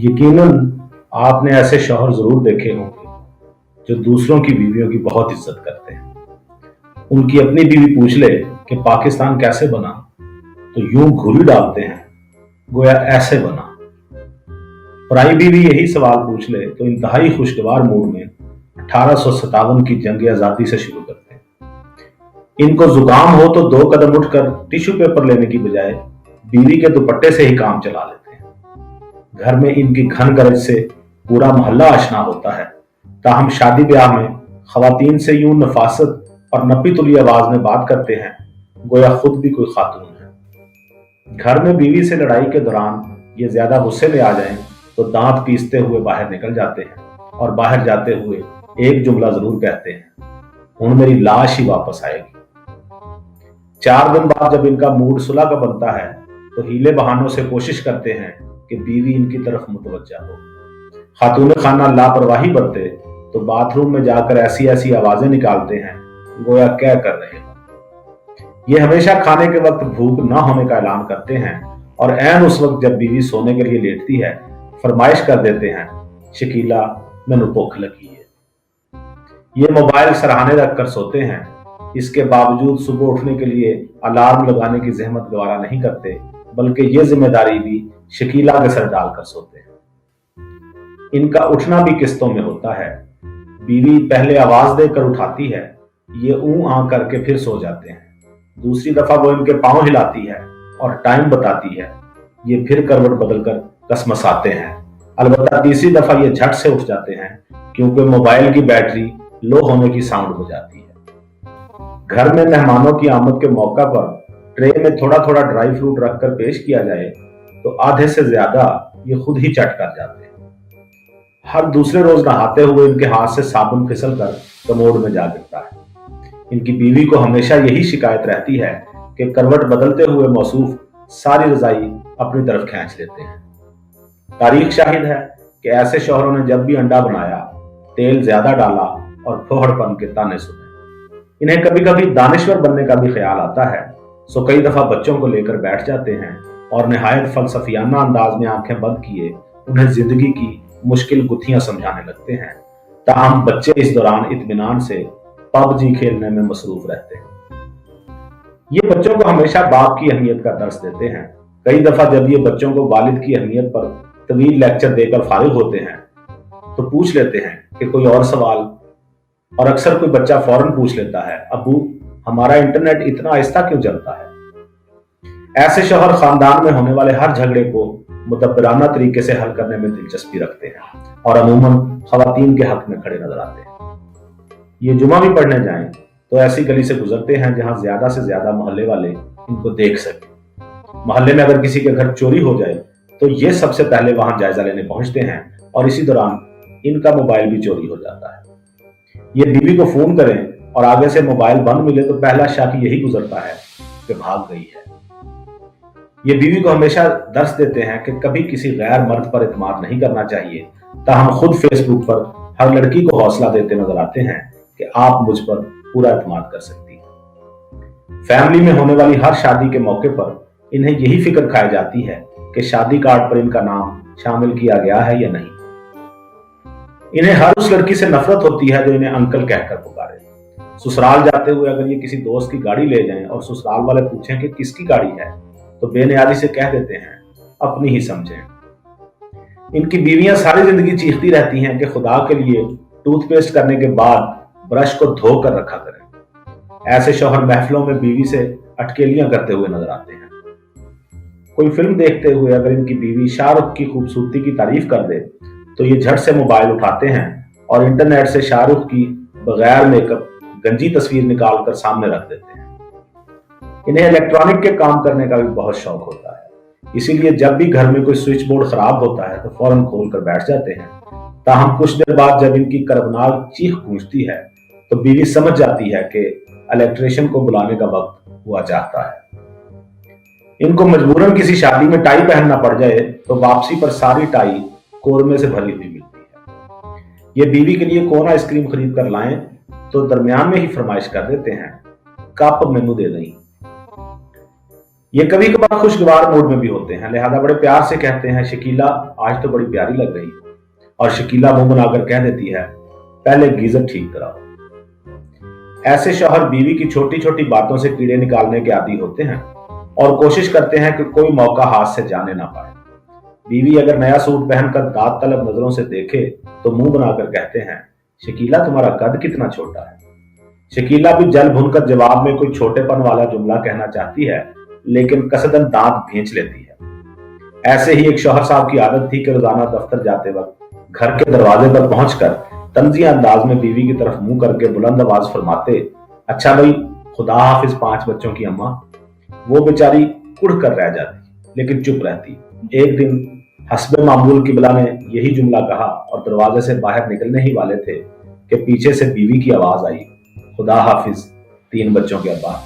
यकीनन आपने ऐसे शौहर जरूर देखे होंगे जो दूसरों की बीवियों की बहुत इज्जत करते हैं। उनकी अपनी बीवी पूछ ले कि पाकिस्तान कैसे बना तो यूं घुरी डालते हैं गोया ऐसे बना। पराई बीवी यही सवाल पूछ ले तो इंतहाई खुशगवार मूड में 1857 की जंग आजादी से शुरू करते हैं। इनको जुकाम हो तो 2 कदम उठकर टिश्यू पेपर लेने की बजाय बीवी के दुपट्टे से ही काम चला लेते हैं। घर में इनकी घन गरज से पूरा मोहल्ला आशना होता है। ताहम शादी ब्याह में खवातीन से यूं नफासत और नपी तुली आवाज में बात करते हैं गोया खुद भी कोई खातून है। घर में बीवी से लड़ाई के दौरान ये ज्यादा गुस्से में आ जाएं तो दांत पीसते हुए बाहर निकल जाते हैं और बाहर जाते हुए एक जुमला जरूर कहते हैं, हुण मेरी लाश ही वापस आएगी। 4 दिन बाद जब इनका मूड सुलह का बनता है तो हीले बहानों से कोशिश करते हैं कि बीवी इनकी तरफ मुतवज्जा हो। खातून खाना लापरवाही बरते तो बाथरूम में जाकर ऐसी ऐसी आवाजें निकालते हैं गोया क्या कर रहे हो। ये हमेशा खाने के वक्त भूख ना होने का ऐलान करते हैं और ऐन उस वक्त जब बीवी सोने के लिए लेटती है फरमाइश कर देते हैं, शकीला मैनू भुख लगी है। ये मोबाइल सरहाने रखकर सोते हैं। इसके बावजूद सुबह उठने के लिए अलार्म लगाने की जहमत गवारा नहीं करते, बल्कि ये जिम्मेदारी भी शकीला के सर डालकर सोते हैं। इनका उठना भी किस्तों में होता है। बीवी पहले आवाज देकर उठाती है, ये ऊं आ करके फिर सो जाते हैं। दूसरी दफा वो इनके पांव हिलाती है और टाइम बताती है, ये फिर करवट बदलकर कसमसाते हैं। अलबत्ता तीसरी दफा ये झट से उठ जाते हैं क्योंकि मोबाइल की बैटरी लो होने की साउंड हो जाती है। घर में मेहमानों की आमद के मौका पर ट्रे में थोड़ा थोड़ा ड्राई फ्रूट रखकर पेश किया जाए तो आधे से ज्यादा ये खुद ही चट कर जाते हैं। हर दूसरे रोज नहाते हुए इनके हाथ से साबुन फिसल कर कमोड में जा गिरता है। इनकी बीवी को हमेशा यही शिकायत रहती है कि करवट बदलते हुए मौसूफ सारी रजाई अपनी तरफ खींच लेते हैं। तारीख शाहिद है कि ऐसे शौहरों ने जब भी अंडा बनाया तेल ज्यादा डाला और फोहड़पन के ताने सुने। इन्हें कभी कभी दानिश्वर बनने का भी ख्याल आता है, सो कई दफा बच्चों को लेकर बैठ जाते हैं और निहायत फलसफियाना अंदाज में आंखें बंद किए उन्हें जिंदगी की मुश्किल गुत्थियां समझाने लगते हैं। ताहम बच्चे इस दौरान इत्मीनान से पबजी खेलने में मसरूफ रहते हैं। ये बच्चों को हमेशा बाप की अहमियत का दर्स देते हैं। कई दफा जब ये बच्चों को वालिद की अहमियत पर तवील लेक्चर देकर फारिग होते हैं तो पूछ लेते हैं कि कोई और सवाल, और अक्सर कोई बच्चा फौरन पूछ लेता है, अबू हमारा इंटरनेट इतना आहिस्ता क्यों चलता है। ऐसे शौहर खानदान में होने वाले हर झगड़े को मुदब्बराना तरीके से हल करने में दिलचस्पी रखते हैं और अमूमन खवातीन के हक में खड़े नजर आते हैं। ये जुमा भी पढ़ने जाएं तो ऐसी गली से गुजरते हैं जहां ज्यादा से ज्यादा मोहल्ले वाले इनको देख सके। मोहल्ले में अगर किसी के घर चोरी हो जाए तो ये सबसे पहले वहां जायजा लेने पहुंचते हैं और इसी दौरान इनका मोबाइल भी चोरी हो जाता है। ये बीवी को फोन करें और आगे से मोबाइल बंद मिले तो पहला शक यही गुजरता है कि भाग गई है। ये बीवी को हमेशा दर्स देते हैं कि कभी किसी गैर मर्द पर इत्मीनान नहीं करना चाहिए। ताहम खुद फेसबुक पर हर लड़की को हौसला देते नजर आते हैं कि आप मुझ पर पूरा इत्मीनान कर सकती हैं। फैमिली में होने वाली हर शादी के मौके पर इन्हें यही फिक्र खाई जाती है कि शादी कार्ड पर इनका नाम शामिल किया गया है या नहीं। इन्हें हर उस लड़की से नफरत होती है जो इन्हें अंकल कहकर पुकारे। ससुराल जाते हुए अगर ये किसी दोस्त की गाड़ी ले जाएं और ससुराल वाले पूछें कि किसकी गाड़ी है तो बेनियादी से कह देते हैं, अपनी ही समझें। इनकी बीवियां सारी जिंदगी चीखती रहती हैं कि खुदा के लिए टूथपेस्ट करने के बाद ब्रश को धोकर रखा करें। ऐसे शौहर महफिलों में बीवी से अटकेलियां करते हुए नजर आते हैं। कोई फिल्म देखते हुए अगर इनकी बीवी शाहरुख की खूबसूरती की तारीफ कर दे तो ये झट से मोबाइल उठाते हैं और इंटरनेट से शाहरुख की बगैर मेकअप गंजी तस्वीर निकालकर सामने रख देते हैं। इन्हें इलेक्ट्रॉनिक के काम करने का भी बहुत शौक होता है, इसीलिए जब भी घर में कोई स्विच बोर्ड खराब होता है तो फौरन खोल कर बैठ जाते हैं। ताहम कुछ देर बाद जब इनकी कर्बनाक चीख गूंजती है तो बीवी समझ जाती है कि इलेक्ट्रिशियन को बुलाने का वक्त हुआ चाहता है। इनको मजबूरन किसी शादी में टाई पहनना पड़ जाए तो वापसी पर सारी टाई कोरमे से भरी हुई मिलती है। ये बीवी के लिए कौन आइसक्रीम खरीद कर लाएं तो दरमियान में ही फरमाइश कर देते हैं, कप मेनू दे दें। ये कभी कभार खुशगवार मूड में भी होते हैं, लिहाजा बड़े प्यार से कहते हैं, शकीला आज तो बड़ी प्यारी लग रही है। और शकीला मुंह बनाकर कह देती है, पहले गीजर ठीक कराओ। ऐसे शौहर बीवी की छोटी छोटी बातों से कीड़े निकालने के आदी होते हैं और कोशिश करते हैं कि कोई मौका हाथ से जाने ना पाए। बीवी अगर नया सूट पहनकर दाद तलब नजरों से देखे तो मुंह बनाकर कहते हैं, शकीला तुम्हारा कद कितना छोटा है। शकीला भी जल भुनकर जवाब में कोई छोटेपन वाला जुमला कहना चाहती है, लेकिन कसदन दांत भींच लेती है। ऐसे ही एक शौहर साहब की आदत थी कि रोजाना दफ्तर जाते वक्त घर के दरवाजे पर पहुंचकर तंजिया अंदाज में बीवी की तरफ मुंह करके बुलंद आवाज फरमाते, अच्छा भाई, खुदा हाफिज 5 बच्चों की अम्मा। वो बेचारी कुढ़ कर रह जाती लेकिन चुप रहती। एक दिन हस्बे मामूल किबला ने यही जुमला कहा और दरवाजे से बाहर निकलने ही वाले थे कि पीछे से बीवी की आवाज आई, खुदा हाफिज 3 बच्चों के अब्बा।